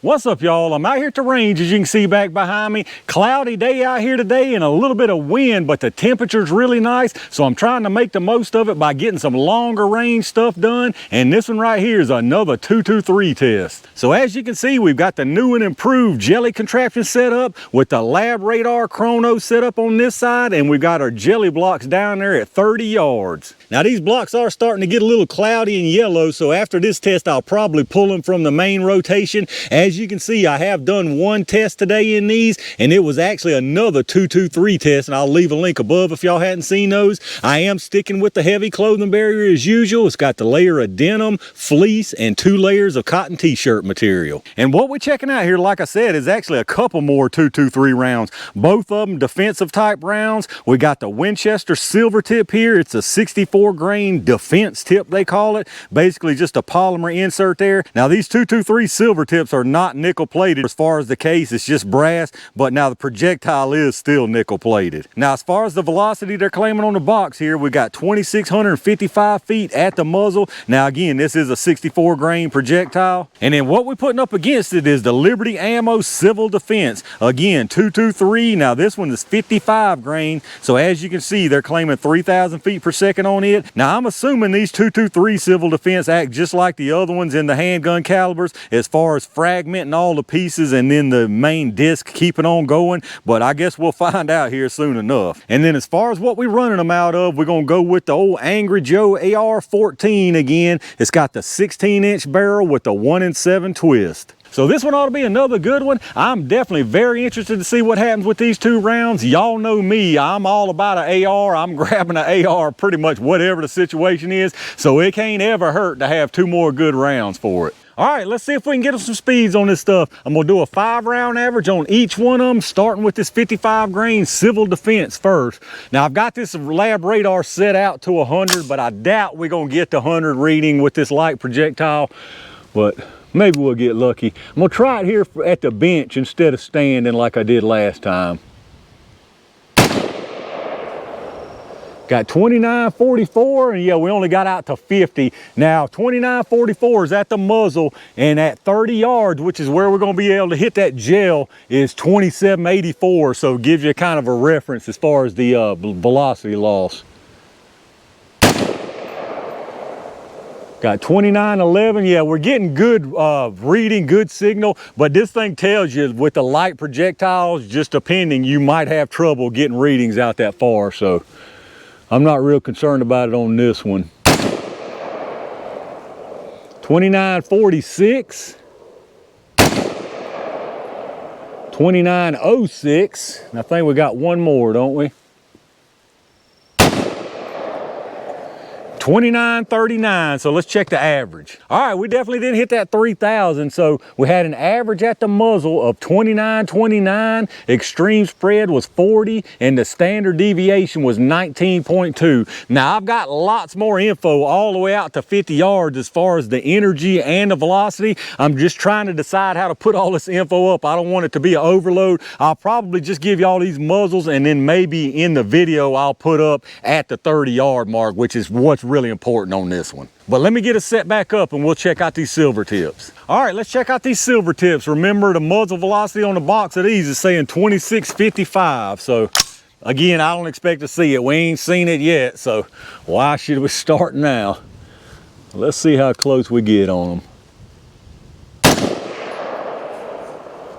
What's up, y'all? I'm out here at the range, as you can see back behind me. Cloudy day out here today and a little bit of wind, but the temperature's really nice, so I'm trying to make the most of it by getting some longer range stuff done, and this one right here is another 223 test. So as you can see, we've got the new and improved jelly contraption set up with the lab radar chrono set up on this side, and we've got our jelly blocks down there at 30 yards. Now these blocks are starting to get a little cloudy and yellow, so after this test I'll probably pull them from the main rotation. As you can see, I have done one test today in these, and it was actually another 223 test, and I'll leave a link above if y'all hadn't seen those. I am sticking with the heavy clothing barrier as usual. It's got the layer of denim, fleece, and 2 layers of cotton t-shirt material. And what we're checking out here, like I said, is actually a couple more 223 rounds. Both of them defensive type rounds. We got the Winchester Silvertip here. It's a 64 grain defense tip, they call it. Basically just a polymer insert there. Now these 223 Silvertips are not nickel plated as far as the case, it's just brass, but now the projectile is still nickel plated. Now as far as the velocity they're claiming on the box here, we got 2,655 feet at the muzzle. Now again, this is a 64 grain projectile, and then what we're putting up against it is the Liberty Ammo Civil Defense. Again, 223. Now this one is 55 grain, so as you can see, they're claiming 3,000 feet per second on it. Now I'm assuming these 223 Civil Defense act just like the other ones in the handgun calibers as far as fragmenting all the pieces and then the main disc keeping on going, but I guess we'll find out here soon enough. And then as far as what we're running them out of, we're gonna go with the old Angry Joe AR-15 again. It's got the 16-inch barrel with the 1-in-7 twist. So this one ought to be another good one. I'm definitely very interested to see what happens with these 2 rounds. Y'all know me, I'm all about an AR. I'm grabbing an AR pretty much whatever the situation is. So it can't ever hurt to have 2 more good rounds for it. All right, let's see if we can get some speeds on this stuff. I'm gonna do a 5-round average on each one of them, starting with this 55 grain Civil Defense first. Now I've got this lab radar set out to 100, but I doubt we're gonna get the 100 reading with this light projectile, but maybe we'll get lucky. I'm gonna try it here at the bench instead of standing like I did last time. Got 29.44, and yeah, we only got out to 50. Now 29.44 is at the muzzle, and at 30 yards, which is where we're gonna be able to hit that gel, is 27.84. So it gives you kind of a reference as far as the velocity loss. Got 29.11. Yeah, we're getting good reading, good signal, but this thing tells you with the light projectiles, just depending, you might have trouble getting readings out that far. So I'm not real concerned about it on this one. 29.46. 29.06. And I think we got one more, don't we? 29.39, so let's check the average. All right, we definitely didn't hit that 3,000, so we had an average at the muzzle of 29.29, extreme spread was 40, and the standard deviation was 19.2. Now, I've got lots more info all the way out to 50 yards as far as the energy and the velocity. I'm just trying to decide how to put all this info up. I don't want it to be an overload. I'll probably just give you all these muzzles, and then maybe in the video, I'll put up at the 30-yard mark, which is what's really important on this one. But let me get it set back up and we'll check out these Silvertips. All right, let's check out these Silvertips. Remember, the muzzle velocity on the box of these is saying 26.55. So again, I don't expect to see it. We ain't seen it yet, so why should we start now? Let's see how close we get on them.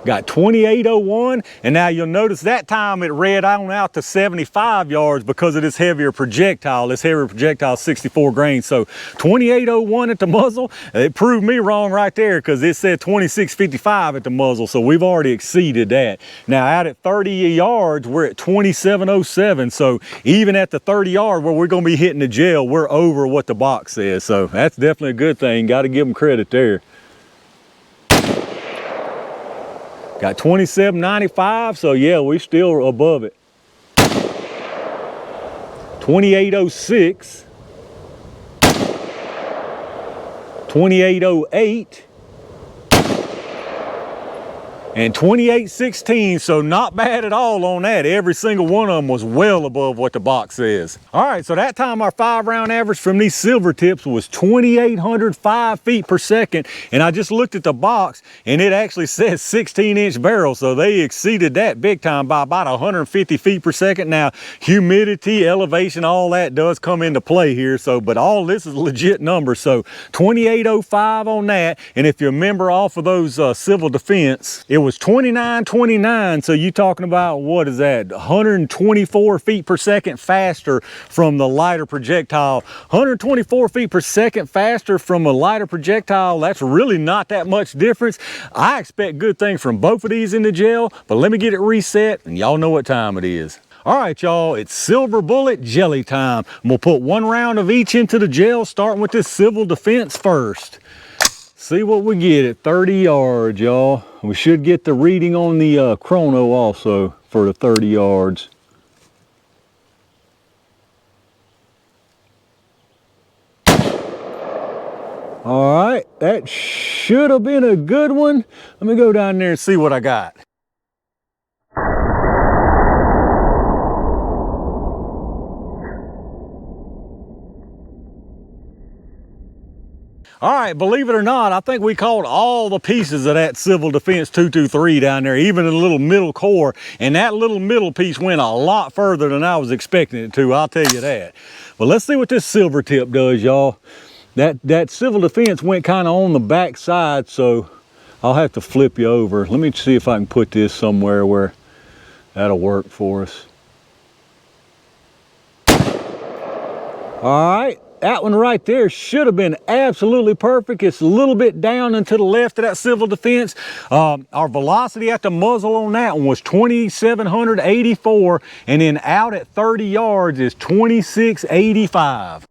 Got 28.01, and now you'll notice that time it read on out to 75 yards because of this heavier projectile. This heavier projectile, 64 grain. So 28.01 at the muzzle. It proved me wrong right there because it said 26.55 at the muzzle. So we've already exceeded that. Now out at 30 yards, we're at 27.07. So even at the 30 yard where we're going to be hitting the gel, we're over what the box says. So that's definitely a good thing. Got to give them credit there. Got 27.95, so yeah, we're still above it. 28.06. 28.08. and 28.16, so not bad at all on that. Every single one of them was well above what the box says. All right, so that time our 5-round average from these Silvertips was 2,805 feet per second, and I just looked at the box and it actually says 16-inch barrel, so they exceeded that big time by about 150 feet per second. Now, humidity, elevation, all that does come into play here, so but all this is legit numbers. So 2805 on that, and if you remember off of those civil defense, it was 2929, so you talking about, what is that, 124 feet per second faster from the lighter projectile. 124 feet per second faster from a lighter projectile, that's really not that much difference. I expect good things from both of these in the gel, but let me get it reset and y'all know what time it is. All right, y'all, it's silver bullet jelly time. I'm gonna put 1 round of each into the gel, starting with this civil defense first. See what we get at 30 yards, y'all. We should get the reading on the chrono also for the 30 yards. All right, that should have been a good one. Let me go down there and see what I got. All right, believe it or not, I think we caught all the pieces of that Civil Defense 223 down there, even in the little middle core. And that little middle piece went a lot further than I was expecting it to, I'll tell you that. But let's see what this Silvertip does, y'all. That Civil Defense went kind of on the back side, so I'll have to flip you over. Let me see if I can put this somewhere where that'll work for us. All right. That one right there should have been absolutely perfect. It's a little bit down and to the left of that Civil Defense. Our velocity at the muzzle on that one was 2,784, and then out at 30 yards is 2685.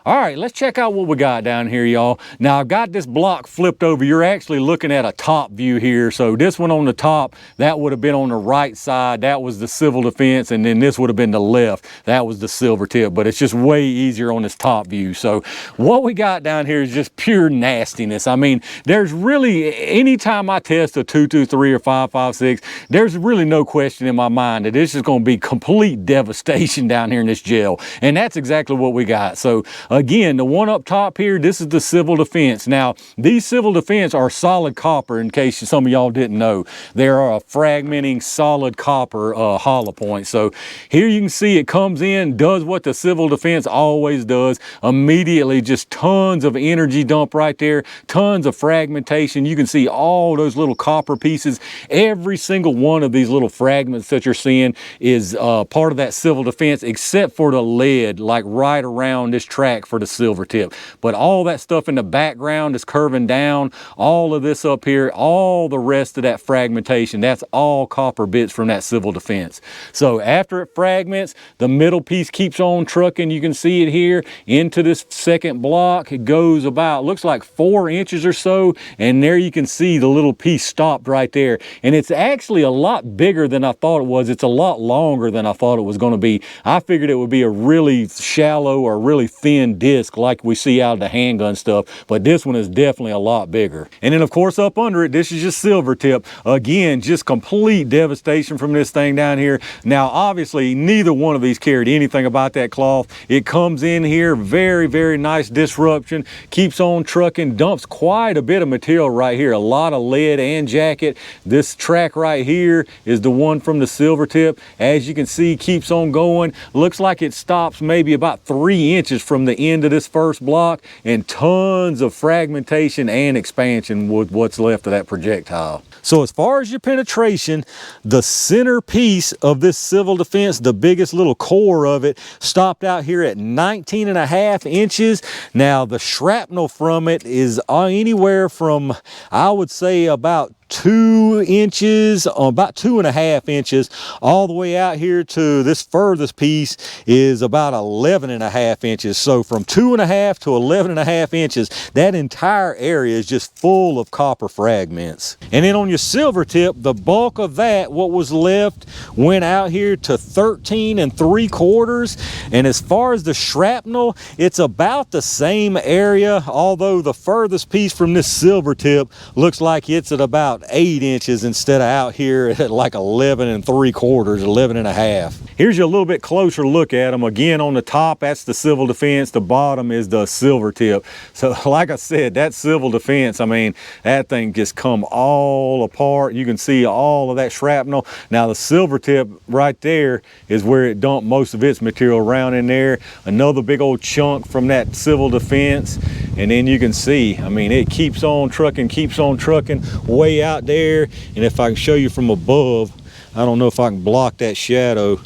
All right, let's check out what we got down here, y'all. Now, I've got this block flipped over. You're actually looking at a top view here. So this one on the top, that would have been on the right side. That was the Civil Defense, and then this would have been the left. That was the Silvertip, but it's just way easier on this top view. So what we got down here is just pure nastiness. I mean, there's really, anytime I test a 223 or 5.56, there's really no question in my mind that it's just gonna be complete devastation down here in this gel. And that's exactly what we got. So again, the one up top here, this is the Civil Defense. Now, these Civil Defense are solid copper, in case some of y'all didn't know. They are a fragmenting solid copper hollow point. So here you can see it comes in, does what the Civil Defense always does. Immediately, just tons of energy dump right there, tons of fragmentation. You can see all those little copper pieces. Every single one of these little fragments that you're seeing is part of that Civil Defense, except for the lead, like right around this track for the Silvertip. But all that stuff in the background is curving down. All of this up here, all the rest of that fragmentation, that's all copper bits from that Civil Defense. So after it fragments, the middle piece keeps on trucking. You can see it here into this second block. It goes about, looks like 4 inches or so, and there you can see the little piece stopped right there. And it's actually a lot bigger than I thought it was. It's a lot longer than I thought it was going to be. I figured it would be a really shallow or really thin disc like we see out of the handgun stuff, but this one is definitely a lot bigger. And then of course up under it, this is just Silvertip. Again, just complete devastation from this thing down here. Now obviously neither one of these cared anything about that cloth. It comes in here, very, very nice disruption, keeps on trucking, dumps quite a bit of material right here, a lot of lead and jacket. This track right here is the one from the Silvertip. As you can see, keeps on going. Looks like it stops maybe about 3 inches from the end of this first block, and tons of fragmentation and expansion with what's left of that projectile. So as far as your penetration, the center piece of this Civil Defense, the biggest little core of it, stopped out here at 19.5 inches. Now the shrapnel from it is anywhere from, I would say, about 2 inches, about 2.5 inches, all the way out here to this furthest piece is about 11.5 inches. So from 2.5 to 11.5 inches, that entire area is just full of copper fragments. And then on your Silvertip, the bulk of that, what was left, went out here to 13.75. And as far as the shrapnel, it's about the same area, although the furthest piece from this Silvertip looks like it's at about 8 inches instead of out here at like 11.75, 11.5. Here's you a little bit closer look at them. Again, on the top, that's the civil defense. The bottom is the Silvertip. So like I said, that civil defense, I mean, that thing just come all apart. You can see all of that shrapnel. Now the Silvertip right there is where it dumped most of its material around in there. Another big old chunk from that civil defense. And then you can see, I mean, it keeps on trucking way out there. And if I can show you from above, I don't know if I can block that shadow,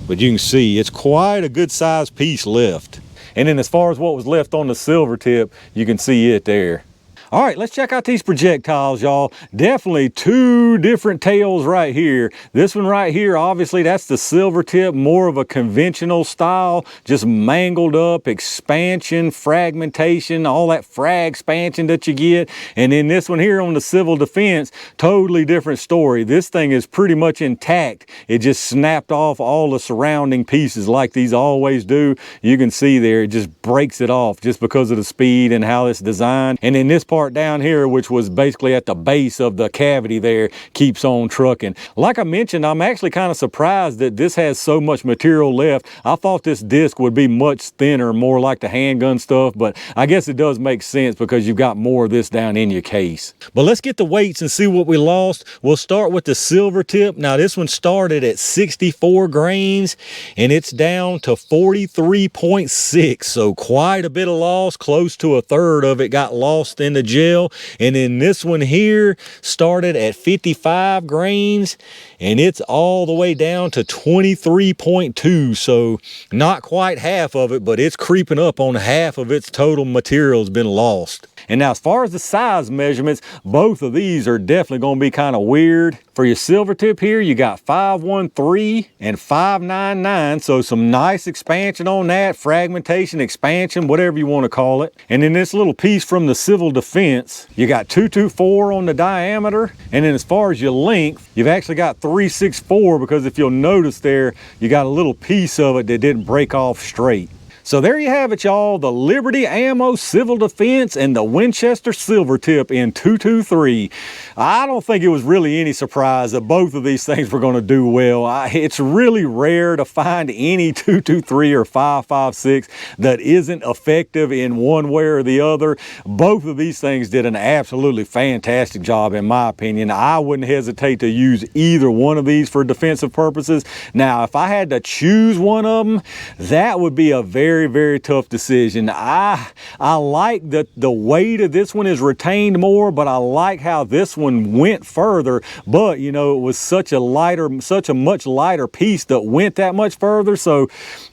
but you can see it's quite a good sized piece left. And then as far as what was left on the Silvertip, you can see it there. All right, let's check out these projectiles, y'all. Definitely 2 different tails right here. This one right here, obviously that's the Silvertip, more of a conventional style, just mangled up, expansion, fragmentation, all that frag expansion that you get. And then this one here on the civil defense, totally different story. This thing is pretty much intact. It just snapped off all the surrounding pieces like these always do. You can see there, it just breaks it off just because of the speed and how it's designed. And then this part down here, which was basically at the base of the cavity there, keeps on trucking. Like I mentioned, I'm actually kind of surprised that this has so much material left. I thought this disc would be much thinner, more like the handgun stuff, but I guess it does make sense because you've got more of this down in your case. But let's get the weights and see what we lost. We'll start with the Silvertip. Now this one started at 64 grains and it's down to 43.6, so quite a bit of loss. Close to a third of it got lost in the gel. And then this one here started at 55 grains and it's all the way down to 23.2, so not quite half of it, but it's creeping up on half of its total material has been lost. And now as far as the size measurements, both of these are definitely going to be kind of weird. For your Silvertip here, you got 513 and 599, so some nice expansion on that, fragmentation, expansion, whatever you want to call it. And then this little piece from the civil defense, you got 224 on the diameter. And then as far as your length, you've actually got 364, because if you'll notice there, you got a little piece of it that didn't break off straight. So there you have it, y'all, the Liberty Ammo Civil Defense and the Winchester Silvertip in 223. I don't think it was really any surprise that both of these things were going to do well. It's really rare to find any 223 or 5.56 that isn't effective in one way or the other. Both of these things did an absolutely fantastic job, in my opinion. I wouldn't hesitate to use either one of these for defensive purposes. Now, if I had to choose one of them, that would be a very tough decision. I like that the weight of this one is retained more, but I like how this one went further. But you know, it was such a much lighter piece that went that much further. So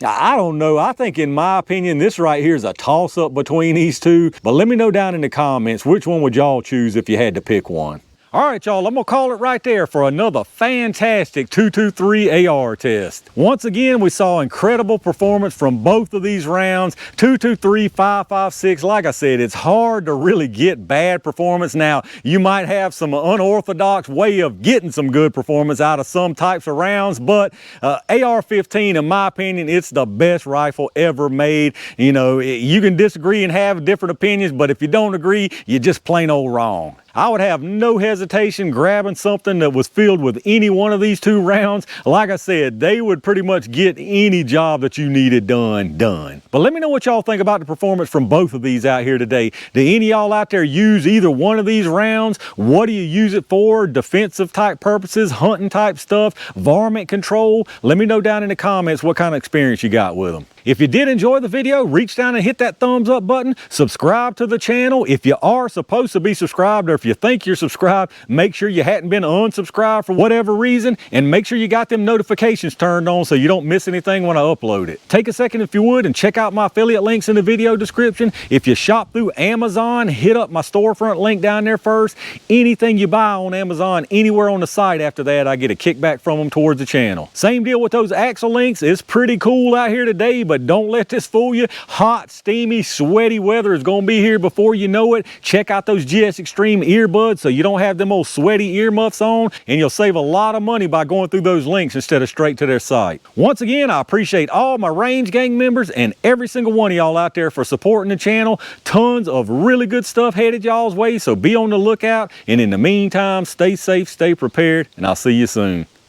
I don't know. I think, in my opinion, this right here is a toss-up between these two. But let me know down in the comments, which one would y'all choose if you had to pick one? All right, y'all, I'm gonna call it right there for another fantastic 223 AR test. Once again, we saw incredible performance from both of these rounds. 223, 5.56, like I said, it's hard to really get bad performance. Now, you might have some unorthodox way of getting some good performance out of some types of rounds, but AR-15, in my opinion, it's the best rifle ever made. You know, you can disagree and have different opinions, but if you don't agree, you're just plain old wrong. I would have no hesitation grabbing something that was filled with any one of these two rounds. Like I said, they would pretty much get any job that you needed done. But let me know what y'all think about the performance from both of these out here today. Do any of y'all out there use either one of these rounds? What do you use it for? Defensive type purposes, hunting type stuff, varmint control? Let me know down in the comments what kind of experience you got with them. If you did enjoy the video, reach down and hit that thumbs up button. Subscribe to the channel. If you are supposed to be subscribed, or if you think you're subscribed, make sure you hadn't been unsubscribed for whatever reason, and make sure you got them notifications turned on so you don't miss anything when I upload it. Take a second if you would and check out my affiliate links in the video description. If you shop through Amazon, hit up my storefront link down there first. Anything you buy on Amazon, anywhere on the site after that, I get a kickback from them towards the channel. Same deal with those axle links. It's pretty cool out here today, but don't let this fool you. Hot, steamy, sweaty weather is going to be here before you know it. Check out those GS Extreme earbuds so you don't have them old sweaty earmuffs on, and you'll save a lot of money by going through those links instead of straight to their site. Once again, I appreciate all my Range Gang members and every single one of y'all out there for supporting the channel. Tons of really good stuff headed y'all's way, so be on the lookout. And in the meantime, stay safe, stay prepared, and I'll see you soon.